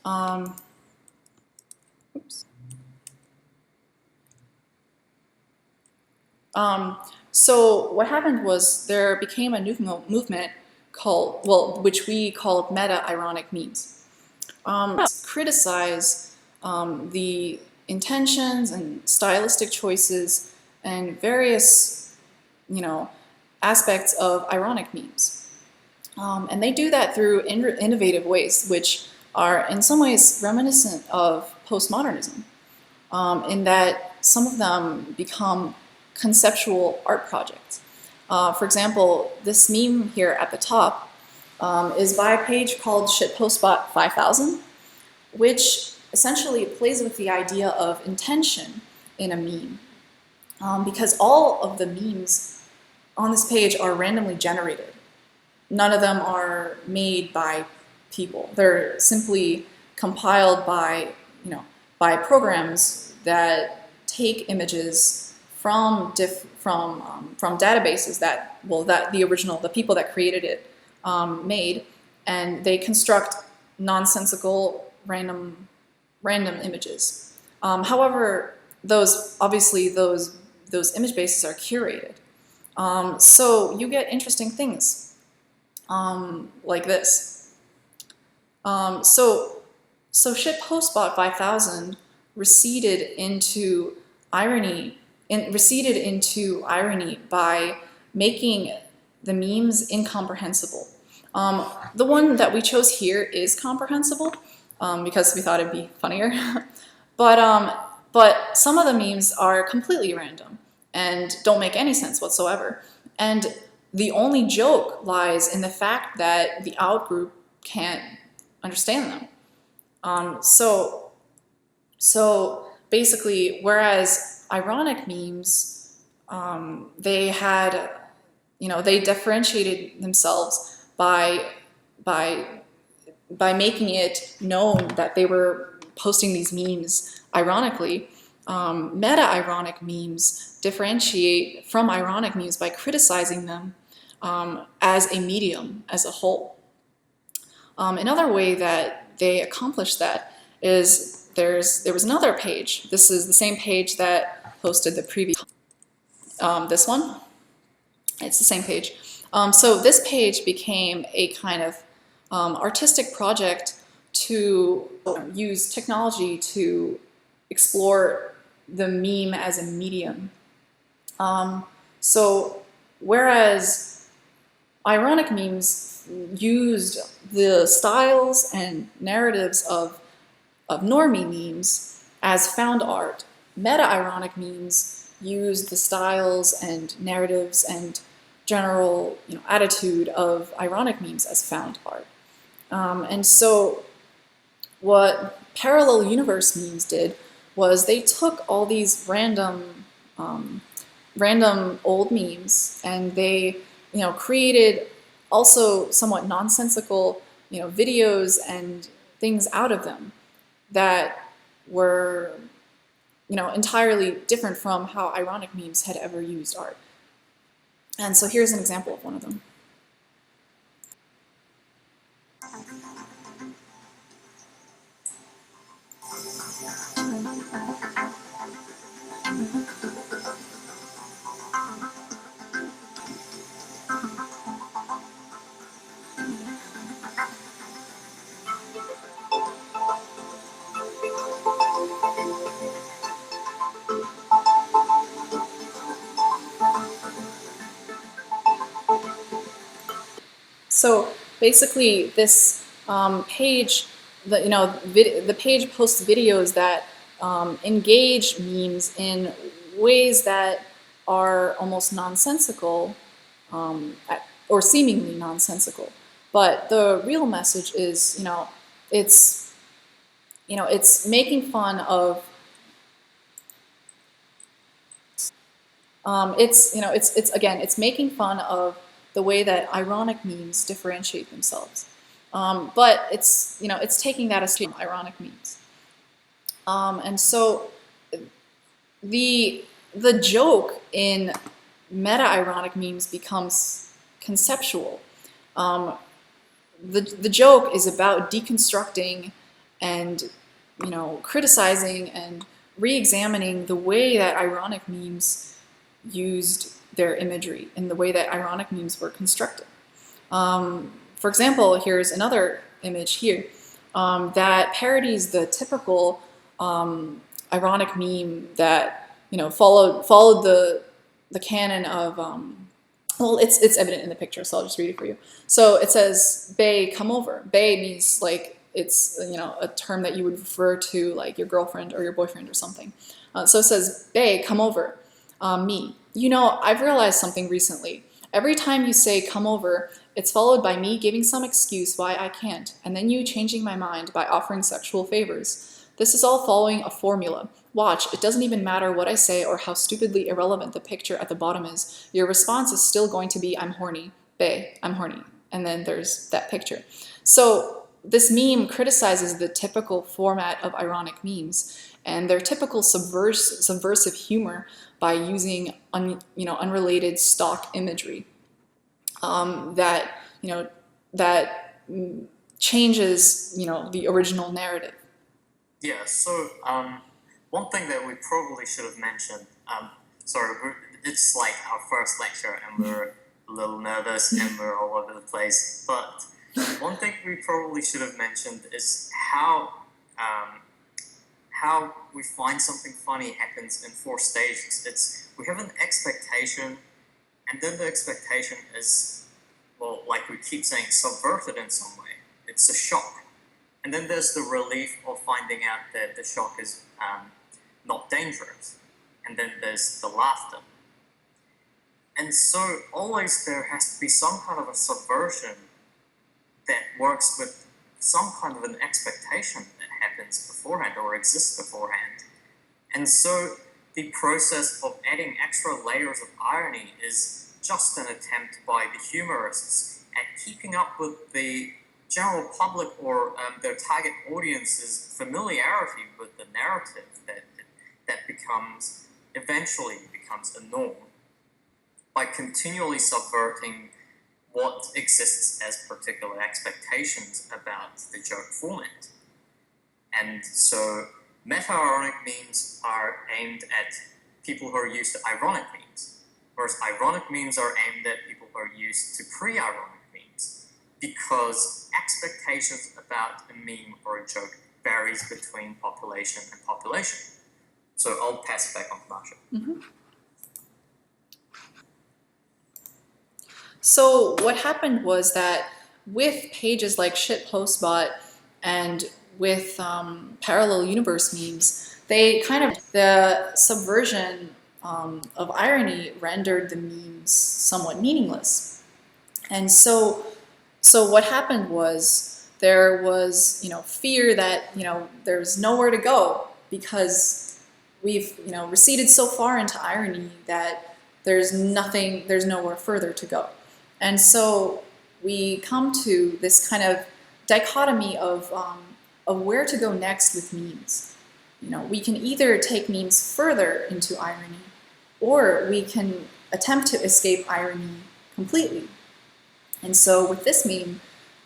Um, oops. So what happened was there became a new movement called, well, which we called meta-ironic memes. Criticize the intentions and stylistic choices and various, aspects of ironic memes. And they do that through innovative ways, which are in some ways reminiscent of postmodernism, in that some of them become conceptual art projects. For example, this meme here at the top is by a page called Shitpostbot 5000, which essentially plays with the idea of intention in a meme. Because all of the memes on this page are randomly generated. None of them are made by people. They're simply compiled by, by programs that take images from databases that, well, that the people that created it made, and they construct nonsensical random images. However, those image bases are curated. So you get interesting things like this. So Shitpostbot 5000 receded into irony by making the memes incomprehensible. The one that we chose here is comprehensible because we thought it'd be funnier, but some of the memes are completely random and don't make any sense whatsoever. And the only joke lies in the fact that the outgroup can't understand them. So basically, whereas ironic memes, they had, they differentiated themselves by making it known that they were posting these memes ironically. Meta-ironic memes differentiate from ironic memes by criticizing them as a medium, as a whole. Another way that they accomplish that is there was another page. This is the same page that posted the previous, this one. It's the same page. So this page became a kind of artistic project to use technology to explore the meme as a medium. So whereas ironic memes used the styles and narratives of normie memes as found art, meta-ironic memes used the styles and narratives and general attitude of ironic memes as found art. And so what parallel universe memes did was they took all these random old memes and they created also somewhat nonsensical videos and things out of them that were entirely different from how ironic memes had ever used art. And so here's an example of one of them. So basically, this page, the page posts videos that engage memes in ways that are almost nonsensical, or seemingly nonsensical. But the real message is, it's making fun of. It's making fun of the way that ironic memes differentiate themselves. But it's taking that as ironic memes. And so the joke in meta-ironic memes becomes conceptual. the joke is about deconstructing and, you know, criticizing and re-examining the way that ironic memes used their imagery and the way that ironic memes were constructed. For example, here's another image here that parodies the typical ironic meme that, you know, followed the canon of well, it's evident in the picture, so I'll just read it for you. So it says, "Bae, come over." Bae means like it's, you know, a term that you would refer to like your girlfriend or your boyfriend or something. So it says, "Bae, come over." Me. You know, I've realized something recently. Every time you say "come over," it's followed by me giving some excuse why I can't, and then you changing my mind by offering sexual favors. This is all following a formula. Watch, it doesn't even matter what I say or how stupidly irrelevant the picture at the bottom is. Your response is still going to be, "I'm horny." Bae, I'm horny. And then there's that picture. So this meme criticizes the typical format of ironic memes and their typical subversive humor by using unrelated stock imagery that, you know, that changes, you know, the original narrative. Yeah, so one thing that we probably should have mentioned, sorry, it's like our first lecture and we're a little nervous and we're all over the place, but one thing we probably should have mentioned is how we find something funny happens in 4 stages. We have an expectation, and then the expectation is, well, like we keep saying, subverted in some way. It's a shock. And then there's the relief of finding out that the shock is not dangerous. And then there's the laughter. And so always there has to be some kind of a subversion that works with some kind of an expectation that happens beforehand or exists beforehand. And so the process of adding extra layers of irony is just an attempt by the humorists at keeping up with the general public or their target audience's familiarity with the narrative that eventually becomes a norm by continually subverting what exists as particular expectations about the joke format. And so meta-ironic memes are aimed at people who are used to ironic memes, whereas ironic memes are aimed at people who are used to pre-ironic memes, because expectations about a meme or a joke varies between population and population. So I'll pass it back on to Masha. Mm-hmm. So what happened was that with pages like Shitpostbot and with parallel universe memes, they kind of, the subversion of irony rendered the memes somewhat meaningless. And so what happened was there was, you know, fear that, you know, there's nowhere to go because we've, you know, receded so far into irony that there's nowhere further to go. And so we come to this kind of dichotomy of where to go next with memes. You know, we can either take memes further into irony, or we can attempt to escape irony completely. And so with this meme,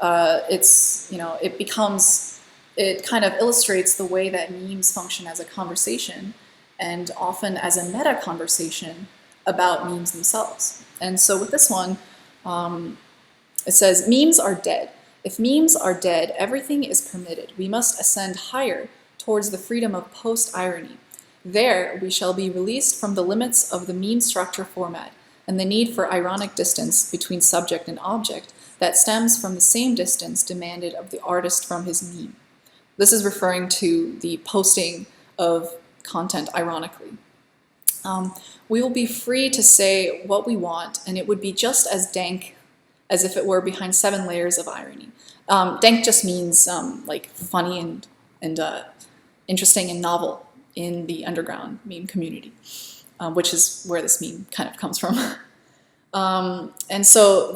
it's, you know, it kind of illustrates the way that memes function as a conversation, and often as a meta conversation about memes themselves. And so with this one, it says, "Memes are dead. If memes are dead, everything is permitted. We must ascend higher towards the freedom of post-irony. There, we shall be released from the limits of the meme structure format and the need for ironic distance between subject and object that stems from the same distance demanded of the artist from his meme." This is referring to the posting of content ironically. "We will be free to say what we want, and it would be just as dank as if it were behind 7 layers of irony." Dank just means like funny and interesting and novel in the underground meme community, which is where this meme kind of comes from. And so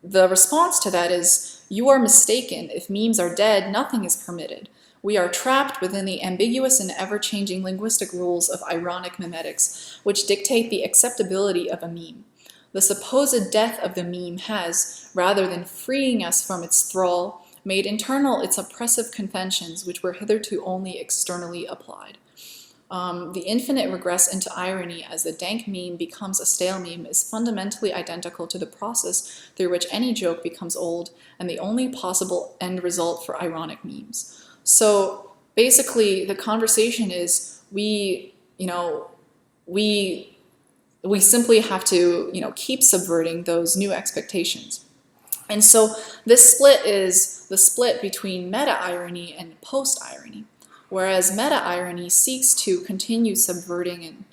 the response to that is, "You are mistaken. If memes are dead, nothing is permitted. We are trapped within the ambiguous and ever-changing linguistic rules of ironic memetics, which dictate the acceptability of a meme. The supposed death of the meme has, rather than freeing us from its thrall, made internal its oppressive conventions which were hitherto only externally applied. The infinite regress into irony as the dank meme becomes a stale meme is fundamentally identical to the process through which any joke becomes old and the only possible end result for ironic memes. So basically, the conversation is we simply have to, keep subverting those new expectations. And so this split is the split between meta-irony and post-irony. Whereas meta-irony seeks to continue subverting and,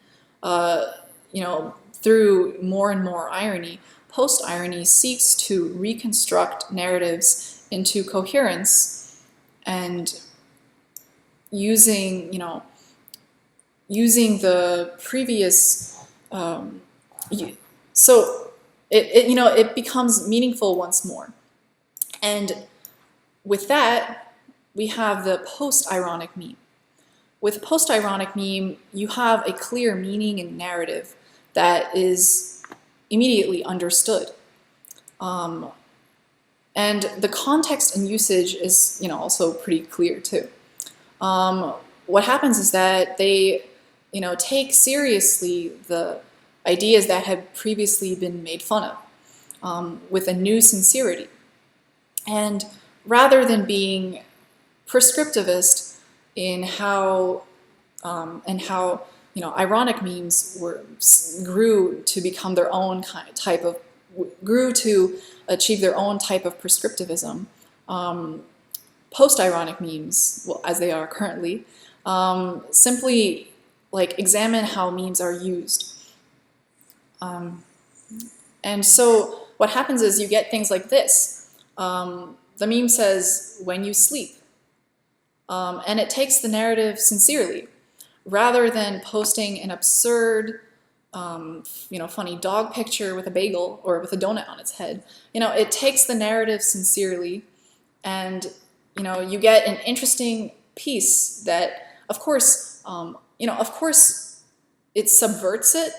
through more and more irony, post-irony seeks to reconstruct narratives into coherence and using the previous, so it becomes meaningful once more. And with that, we have the post-ironic meme. With post-ironic meme, you have a clear meaning and narrative that is immediately understood. And the context and usage is, also pretty clear too. What happens is that they, take seriously the ideas that had previously been made fun of with a new sincerity. And rather than being prescriptivist in how ironic memes grew to become their own grew to achieve their own type of prescriptivism. Post-ironic memes, well, as they are currently, simply examine how memes are used. And so what happens is you get things like this. The meme says, "When you sleep." And it takes the narrative sincerely, rather than posting an absurd, funny dog picture with a bagel or with a donut on its head. It takes the narrative sincerely, and you get an interesting piece that, of course, it subverts it.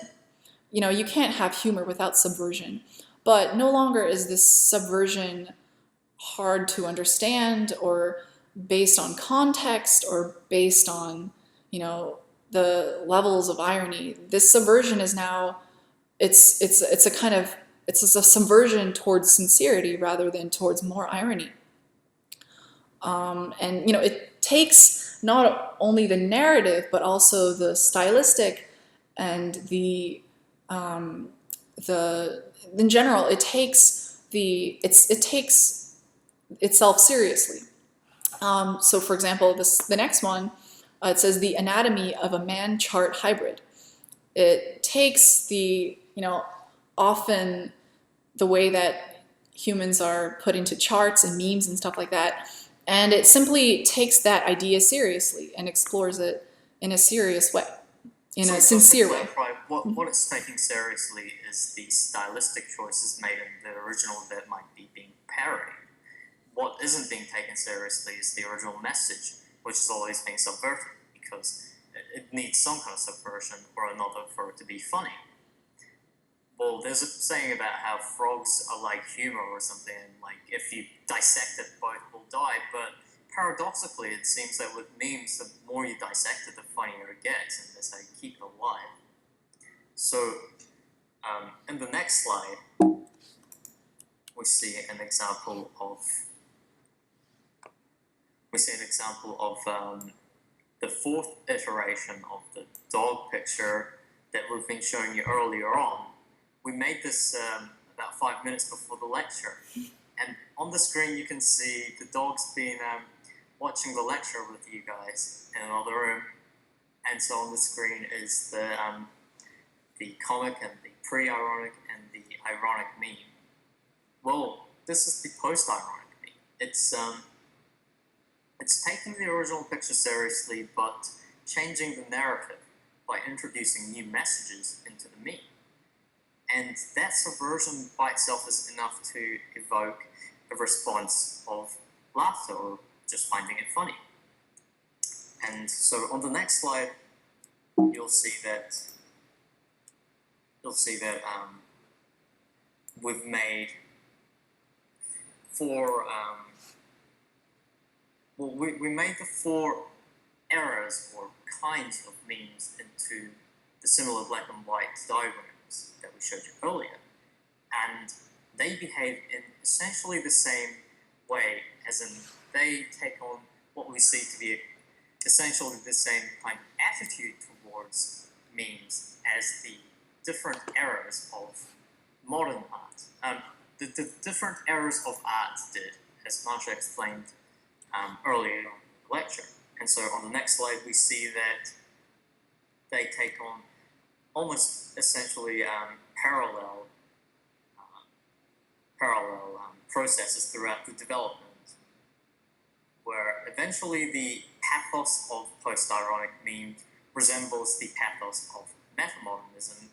You can't have humor without subversion, but no longer is this subversion hard to understand or based on context or based on, the levels of irony. This subversion is now, it's a subversion towards sincerity rather than towards more irony. And it takes not only the narrative but also the stylistic and the in general, it takes itself seriously. So for example, the next one, it says the anatomy of a man-chart hybrid. It takes the, often the way that humans are put into charts and memes and stuff like that, and it simply takes that idea seriously and explores it in a serious way, in a sincere way. Right. What it's taking seriously is the stylistic choices made in the original that might be being parodied. What isn't being taken seriously is the original message, which is always being subverted, because it needs some kind of subversion or another for it to be funny. Well, there's a saying about how frogs are like humor or something, and if you dissect it, both will die, but paradoxically, it seems that with memes, the more you dissect it, the funnier it gets, and that's how you keep it alive. So, in the next slide, we see an example of the fourth iteration of the dog picture that we've been showing you earlier on. We made this about 5 minutes before the lecture, and on the screen you can see the dog's been watching the lecture with you guys in another room, and so on the screen is the comic and the pre-ironic and the ironic meme. Well, this is the post-ironic meme. It's taking the original picture seriously, but changing the narrative by introducing new messages into the meme. And that subversion by itself is enough to evoke a response of laughter or just finding it funny. And so on the next slide, you'll see that we've made four, we made the four errors or kinds of memes into the similar black and white diagrams that we showed you earlier. And they behave in essentially the same way, as in they take on what we see to be essentially the same kind of attitude towards memes as the different eras of modern art. The different eras of art did, as Masha explained earlier in the lecture. And so on the next slide, we see that they take on almost essentially parallel processes throughout the development, where eventually the pathos of post-ironic meme resembles the pathos of metamodernism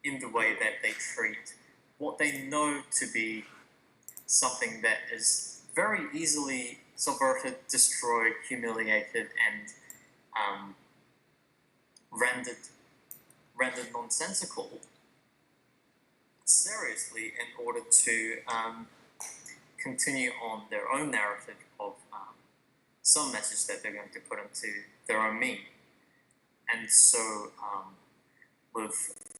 in the way that they treat what they know to be something that is very easily subverted, destroyed, humiliated, and rendered nonsensical seriously in order to continue on their own narrative of some message that they're going to put into their own meme. And so with